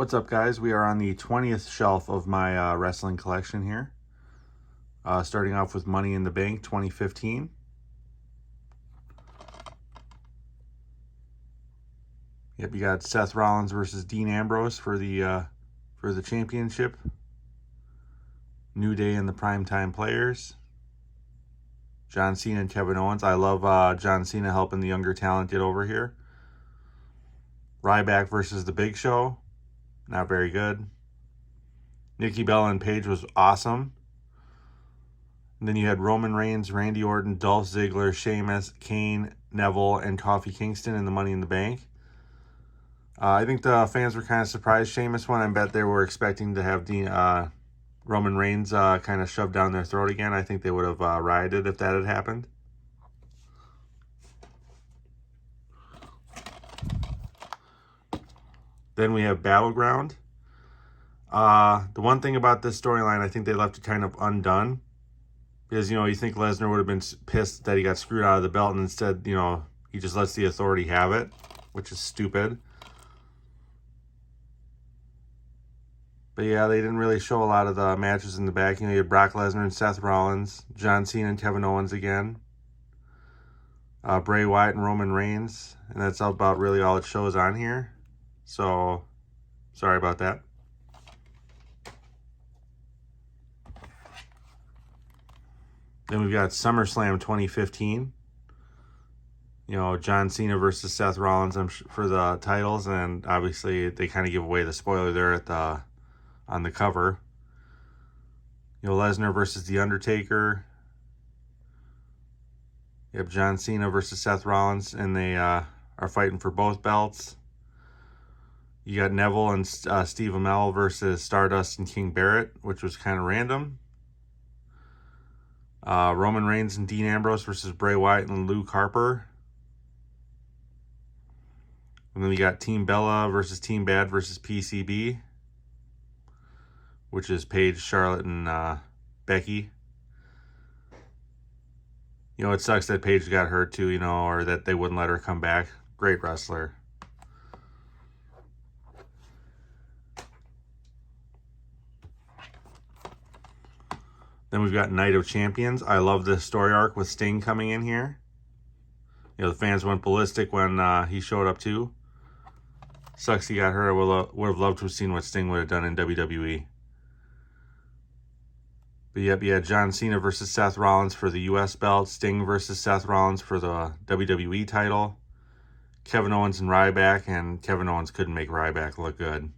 What's up, guys? We are on the 20th shelf of my wrestling collection here. Starting off with Money in the Bank 2015. Yep, you got Seth Rollins versus Dean Ambrose for the championship. New Day and the Primetime Players. John Cena and Kevin Owens. I love John Cena helping the younger talent get over here. Ryback versus The Big Show. Not very good. Nikki Bella and Paige was awesome. And then you had Roman Reigns, Randy Orton, Dolph Ziggler, Sheamus, Kane, Neville, and Kofi Kingston in the Money in the Bank. I think the fans were kind of surprised Sheamus won. I bet they were expecting to have Roman Reigns kind of shoved down their throat again. I think they would have rioted if that had happened. Then we have Battleground. The one thing about this storyline, I think they left it kind of undone. Because, you think Lesnar would have been pissed that he got screwed out of the belt, and instead, he just lets the Authority have it, which is stupid. But yeah, they didn't really show a lot of the matches in the back. You had Brock Lesnar and Seth Rollins, John Cena and Kevin Owens again, Bray Wyatt and Roman Reigns, and that's about really all it shows on here. So, sorry about that. Then we've got SummerSlam 2015. John Cena versus Seth Rollins for the titles, and obviously they kind of give away the spoiler there on the cover. Lesnar versus The Undertaker. You have John Cena versus Seth Rollins, and they are fighting for both belts. You got Neville and Steve Amell versus Stardust and King Barrett, which was kind of random. Roman Reigns and Dean Ambrose versus Bray Wyatt and Luke Harper. And then we got Team Bella versus Team Bad versus PCB, which is Paige, Charlotte, and Becky. It sucks that Paige got hurt too, or that they wouldn't let her come back. Great wrestler. Then we've got Night of Champions. I love this story arc with Sting coming in here. The fans went ballistic when he showed up too. Sucks he got hurt. I would have loved to have seen what Sting would have done in WWE. But yep, you had John Cena versus Seth Rollins for the US belt. Sting versus Seth Rollins for the WWE title. Kevin Owens and Ryback, and Kevin Owens couldn't make Ryback look good.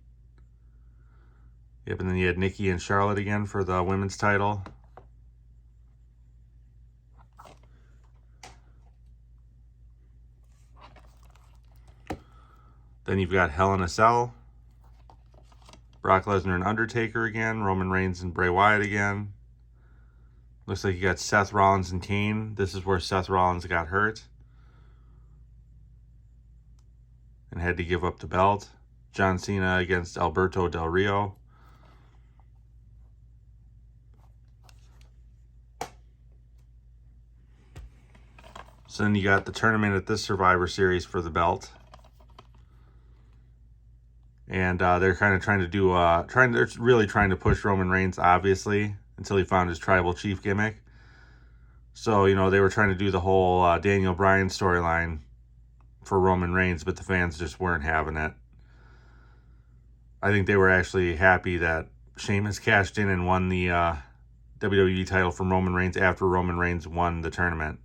Yep, and then you had Nikki and Charlotte again for the women's title. Then you've got Hell in a Cell. Brock Lesnar and Undertaker again. Roman Reigns and Bray Wyatt again. Looks like you got Seth Rollins and Kane. This is where Seth Rollins got hurt and had to give up the belt. John Cena against Alberto Del Rio. So then you got the tournament at this Survivor Series for the belt. And they're kind of trying to do, they're really trying to push Roman Reigns, obviously, until he found his tribal chief gimmick. So, they were trying to do the whole Daniel Bryan storyline for Roman Reigns, but the fans just weren't having it. I think they were actually happy that Sheamus cashed in and won the WWE title from Roman Reigns after Roman Reigns won the tournament.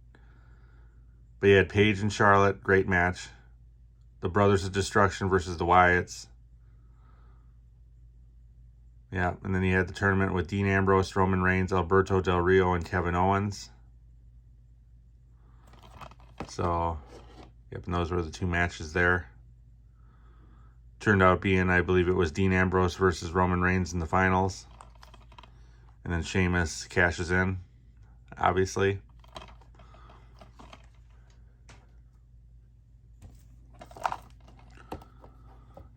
But you had Paige and Charlotte, great match. The Brothers of Destruction versus the Wyatts. Yeah, and then you had the tournament with Dean Ambrose, Roman Reigns, Alberto Del Rio, and Kevin Owens. So, yep, and those were the two matches there. Turned out being, I believe it was Dean Ambrose versus Roman Reigns in the finals. And then Sheamus cashes in, obviously.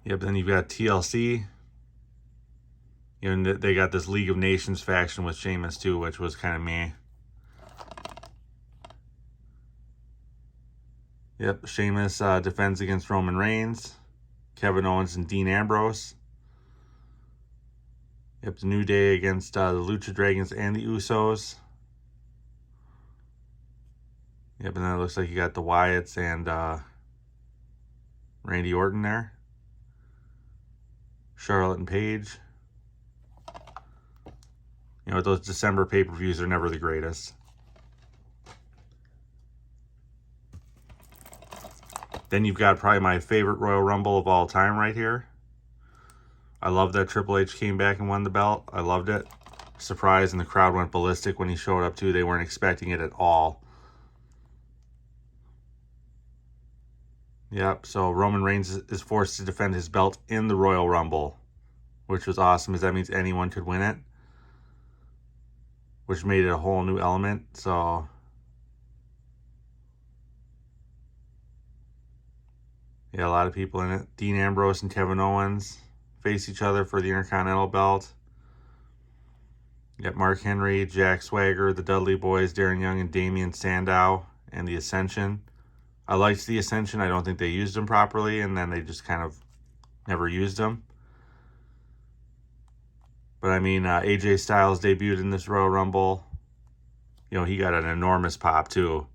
Yep, then you've got TLC. And they got this League of Nations faction with Sheamus too, which was kind of meh. Yep, Sheamus defends against Roman Reigns, Kevin Owens, and Dean Ambrose. Yep, the New Day against the Lucha Dragons and the Usos. Yep, and then it looks like you got the Wyatts and Randy Orton there. Charlotte and Paige. You know, those December pay-per-views are never the greatest. Then you've got probably my favorite Royal Rumble of all time right here. I love that Triple H came back and won the belt. I loved it. Surprised, and the crowd went ballistic when he showed up too. They weren't expecting it at all. Yep, so Roman Reigns is forced to defend his belt in the Royal Rumble, which was awesome, as that means anyone could win it, which made it a whole new element. So yeah, a lot of people in it. Dean Ambrose and Kevin Owens face each other for the Intercontinental belt. You got Mark Henry, Jack Swagger, the Dudley Boys, Darren Young, and Damian Sandow, and the Ascension. I liked the Ascension. I don't think they used them properly, and then they just kind of never used them. But I mean, AJ Styles debuted in this Royal Rumble. You know, he got an enormous pop too.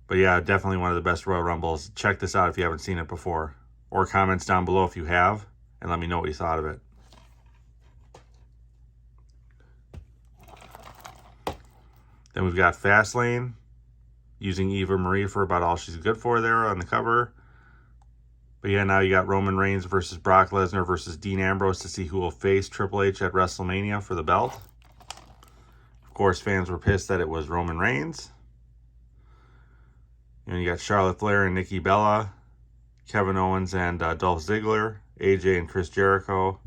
But yeah, definitely one of the best Royal Rumbles. Check this out if you haven't seen it before. Or comments down below if you have, and let me know what you thought of it. Then we've got Fastlane, using Eva Marie for about all she's good for there on the cover. But yeah, now you got Roman Reigns versus Brock Lesnar versus Dean Ambrose to see who will face Triple H at WrestleMania for the belt. Of course, fans were pissed that it was Roman Reigns. And you got Charlotte Flair and Nikki Bella, Kevin Owens and Dolph Ziggler, AJ and Chris Jericho.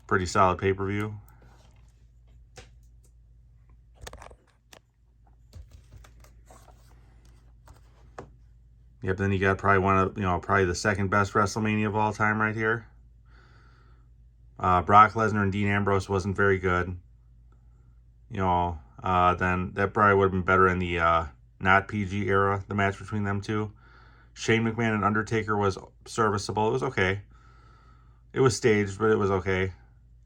Pretty solid pay-per-view. Yep, then you got probably one of, probably the second best WrestleMania of all time right here. Brock Lesnar and Dean Ambrose wasn't very good. Then that probably would have been better in the not PG era, the match between them two. Shane McMahon and Undertaker was serviceable. It was okay. It was staged, but it was okay.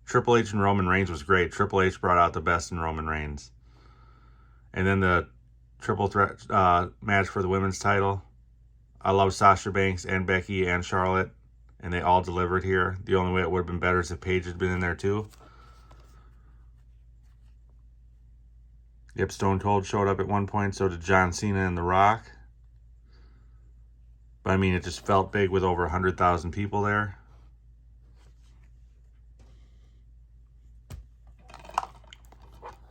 Triple H and Roman Reigns was great. Triple H brought out the best in Roman Reigns. And then the triple threat match for the women's title. I love Sasha Banks and Becky and Charlotte, and they all delivered here. The only way it would have been better is if Paige had been in there too. Yep, Stone Cold showed up at one point, so did John Cena and The Rock. But I mean, it just felt big with over 100,000 people there.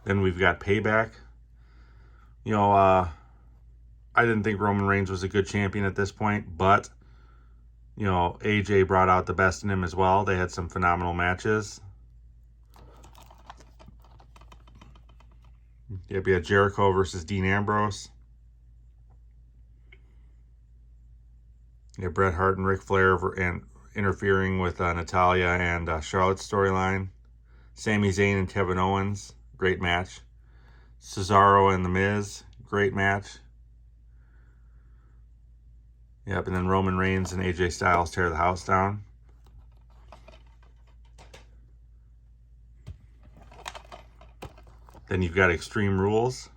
Then we've got Payback. I didn't think Roman Reigns was a good champion at this point, but, AJ brought out the best in him as well. They had some phenomenal matches. Yep, you had Jericho versus Dean Ambrose. You had Bret Hart and Ric Flair interfering with Natalya and Charlotte's storyline. Sami Zayn and Kevin Owens, great match. Cesaro and The Miz, great match. Yep, and then Roman Reigns and AJ Styles tear the house down. Then you've got Extreme Rules.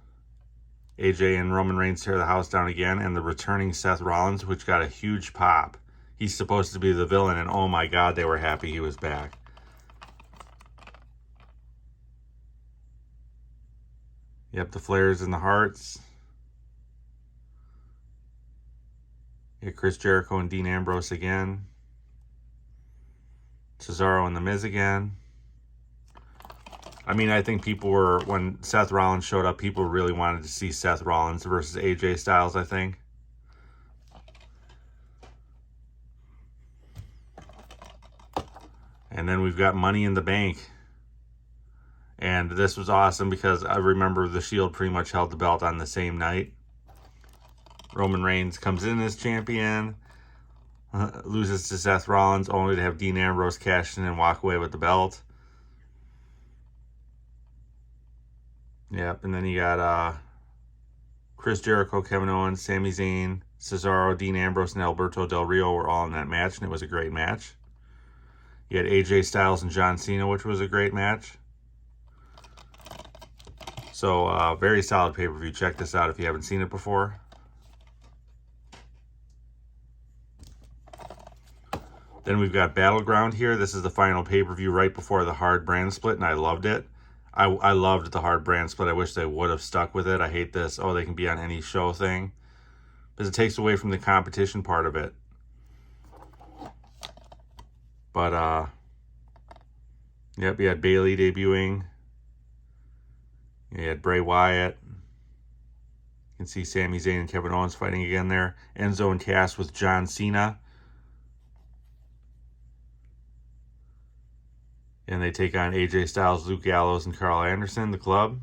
AJ and Roman Reigns tear the house down again, and the returning Seth Rollins, which got a huge pop. He's supposed to be the villain, and oh my God, they were happy he was back. Yep, the Flairs and the Hearts. You got Chris Jericho and Dean Ambrose again. Cesaro and The Miz again. I mean, I think people were, when Seth Rollins showed up, people really wanted to see Seth Rollins versus AJ Styles, I think. And then we've got Money in the Bank. And this was awesome because I remember the Shield pretty much held the belt on the same night. Roman Reigns comes in as champion, loses to Seth Rollins, only to have Dean Ambrose cash in and walk away with the belt. Yep, and then you got Chris Jericho, Kevin Owens, Sami Zayn, Cesaro, Dean Ambrose, and Alberto Del Rio were all in that match, and it was a great match. You had AJ Styles and John Cena, which was a great match. So very solid pay-per-view. Check this out if you haven't seen it before. Then we've got Battleground here. This is the final pay-per-view right before the hard brand split, and I loved it. I loved the hard brand split. I wish they would have stuck with it. I hate this, oh, they can be on any show thing, because it takes away from the competition part of it. But, yep, you had Bayley debuting. You had Bray Wyatt. You can see Sami Zayn and Kevin Owens fighting again there. Enzo and Cass with John Cena. And they take on AJ Styles, Luke Gallows, and Carl Anderson, the club.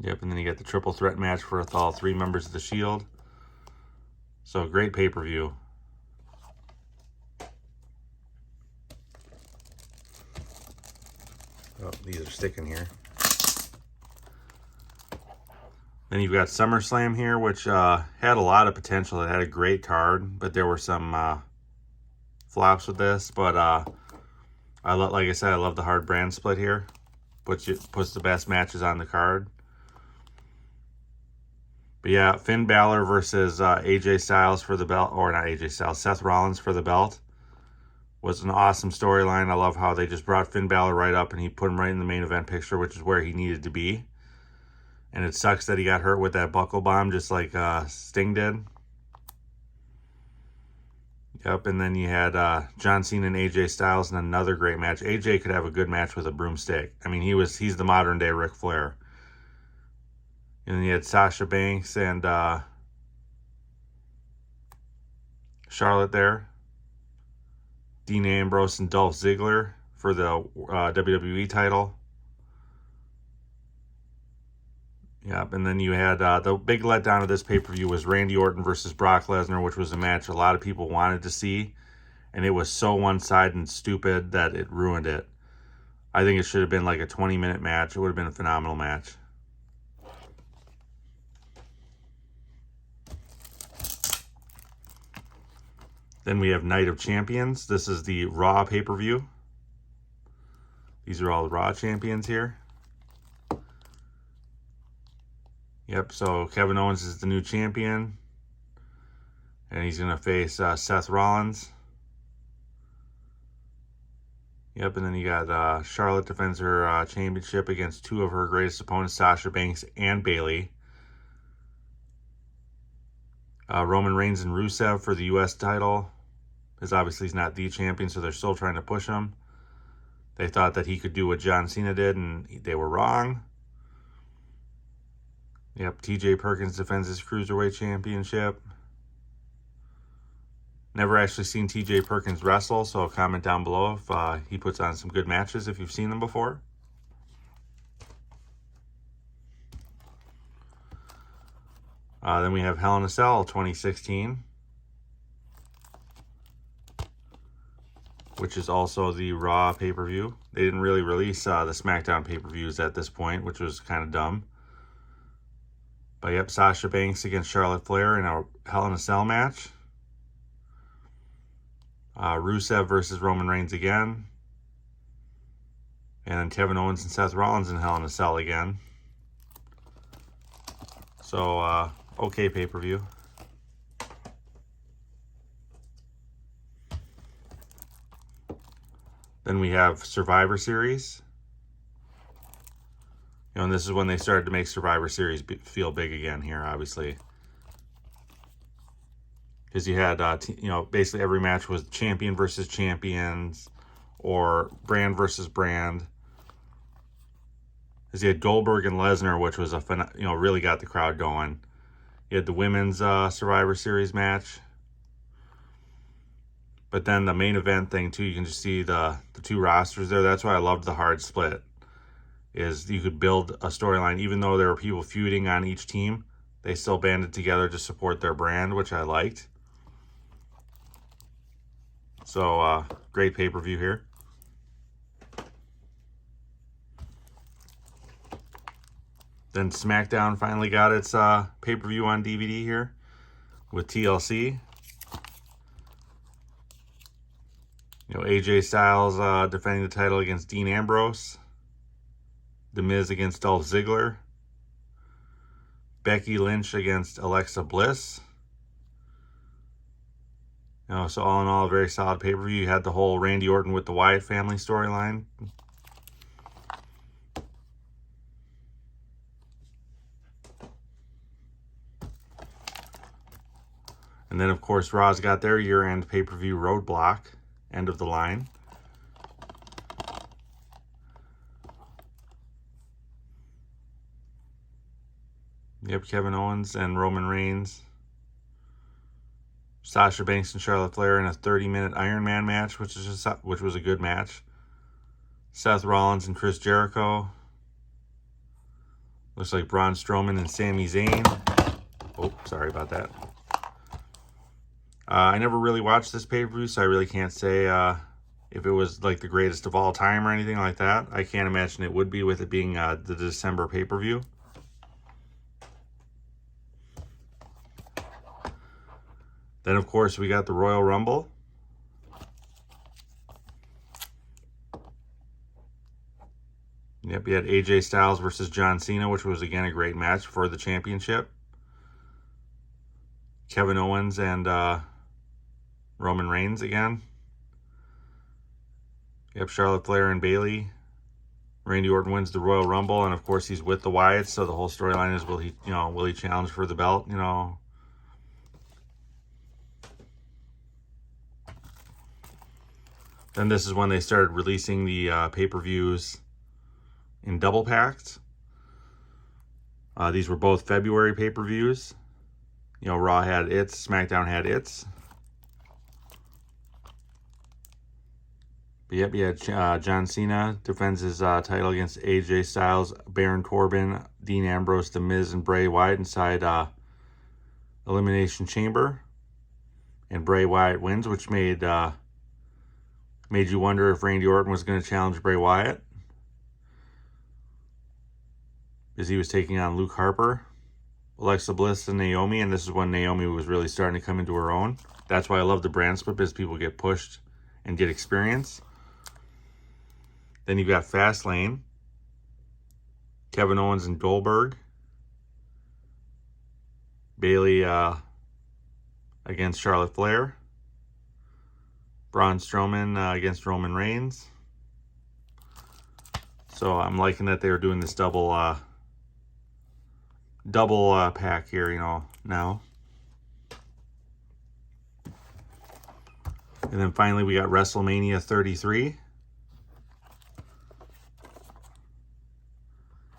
Yep, and then you get the triple threat match for all 3 members of the Shield. So great pay-per-view. Oh, these are sticking here. Then you've got SummerSlam here, which had a lot of potential. It had a great card, but there were some flops with this. But like I said, I love the hard brand split here. Puts the best matches on the card. But yeah, Finn Balor versus AJ Styles for the belt, or not AJ Styles, Seth Rollins for the belt, was an awesome storyline. I love how they just brought Finn Balor right up and he put him right in the main event picture, which is where he needed to be. And it sucks that he got hurt with that buckle bomb, just like Sting did. Yep, and then you had John Cena and AJ Styles in another great match. AJ could have a good match with a broomstick. I mean, he's the modern day Ric Flair. And then you had Sasha Banks and Charlotte there. Dean Ambrose and Dolph Ziggler for the WWE title. Yep, and then you had the big letdown of this pay-per-view was Randy Orton versus Brock Lesnar, which was a match a lot of people wanted to see. And it was so one-sided and stupid that it ruined it. I think it should have been like a 20-minute match. It would have been a phenomenal match. Then we have Night of Champions. This is the Raw pay-per-view. These are all the Raw champions here. Yep, so Kevin Owens is the new champion. And he's going to face Seth Rollins. Yep, and then you got Charlotte defends her championship against 2 of her greatest opponents, Sasha Banks and Bayley. Roman Reigns and Rusev for the U.S. title. Because obviously he's not the champion, so they're still trying to push him. They thought that he could do what John Cena did, and they were wrong. Yep, TJ Perkins defends his Cruiserweight Championship. Never actually seen TJ Perkins wrestle, so comment down below if he puts on some good matches if you've seen them before. Then we have Hell in a Cell 2016, which is also the Raw pay-per-view. They didn't really release the SmackDown pay-per-views at this point, which was kind of dumb. But yep, Sasha Banks against Charlotte Flair in a Hell in a Cell match. Rusev versus Roman Reigns again. And then Kevin Owens and Seth Rollins in Hell in a Cell again. So, okay pay-per-view. Then we have Survivor Series. You know, and this is when they started to make Survivor Series feel big again here, obviously. Because you had, you know, basically every match was champion versus champions or brand versus brand. Because you had Goldberg and Lesnar, which was you know, really got the crowd going. You had the women's Survivor Series match. But then the main event thing, too, you can just see the 2 rosters there. That's why I loved the hard split, is you could build a storyline. Even though there were people feuding on each team, they still banded together to support their brand, which I liked. So, great pay-per-view here. Then SmackDown finally got its pay-per-view on DVD here with TLC. AJ Styles defending the title against Dean Ambrose. The Miz against Dolph Ziggler. Becky Lynch against Alexa Bliss. So all in all, a very solid pay-per-view. You had the whole Randy Orton with the Wyatt family storyline. And then, of course, Raw's got their year-end pay-per-view Roadblock, end of the line. Yep, Kevin Owens and Roman Reigns. Sasha Banks and Charlotte Flair in a 30-minute Iron Man match, which was a good match. Seth Rollins and Chris Jericho. Looks like Braun Strowman and Sami Zayn. Oh, sorry about that. I never really watched this pay-per-view, so I really can't say if it was like the greatest of all time or anything like that. I can't imagine it would be with it being the December pay-per-view. Then, of course, we got the Royal Rumble. Yep, you had AJ Styles versus John Cena, which was, again, a great match for the championship. Kevin Owens and Roman Reigns again. Yep, Charlotte Flair and Bayley. Randy Orton wins the Royal Rumble, and, of course, he's with the Wyatts, so the whole storyline is, will he challenge for the belt, Then this is when they started releasing the pay-per-views in double packs. These were both February pay-per-views. Raw had its, SmackDown had its. But yep, you had John Cena defends his title against AJ Styles, Baron Corbin, Dean Ambrose, The Miz, and Bray Wyatt inside Elimination Chamber. And Bray Wyatt wins, which made you wonder if Randy Orton was going to challenge Bray Wyatt, as he was taking on Luke Harper, Alexa Bliss, and Naomi, and this is when Naomi was really starting to come into her own. That's why I love the brand split, because people get pushed and get experience. Then you've got Fastlane, Kevin Owens and Goldberg, Bayley against Charlotte Flair, Braun Strowman against Roman Reigns. So I'm liking that they were doing this double pack here, now. And then finally we got WrestleMania 33.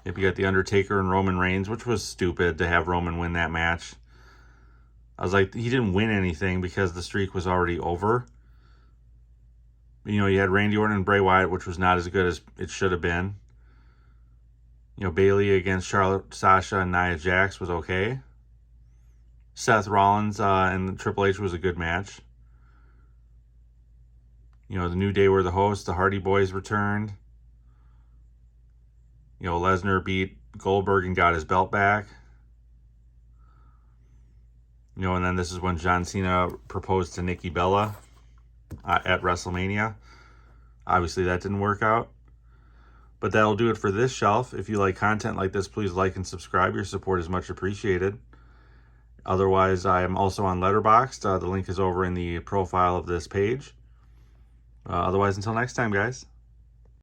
Yep, you got The Undertaker and Roman Reigns, which was stupid to have Roman win that match. I was like, he didn't win anything because the streak was already over. You had Randy Orton and Bray Wyatt, which was not as good as it should have been. Bayley against Charlotte, Sasha, and Nia Jax was okay. Seth Rollins and Triple H was a good match. The New Day were the hosts. The Hardy Boys returned. Lesnar beat Goldberg and got his belt back. And then this is when John Cena proposed to Nikki Bella at WrestleMania. Obviously, that didn't work out. But that'll do it for this shelf. If you like content like this, please like and subscribe. Your support is much appreciated. Otherwise, I am also on Letterboxd. The link is over in the profile of this page. Otherwise, until next time, guys.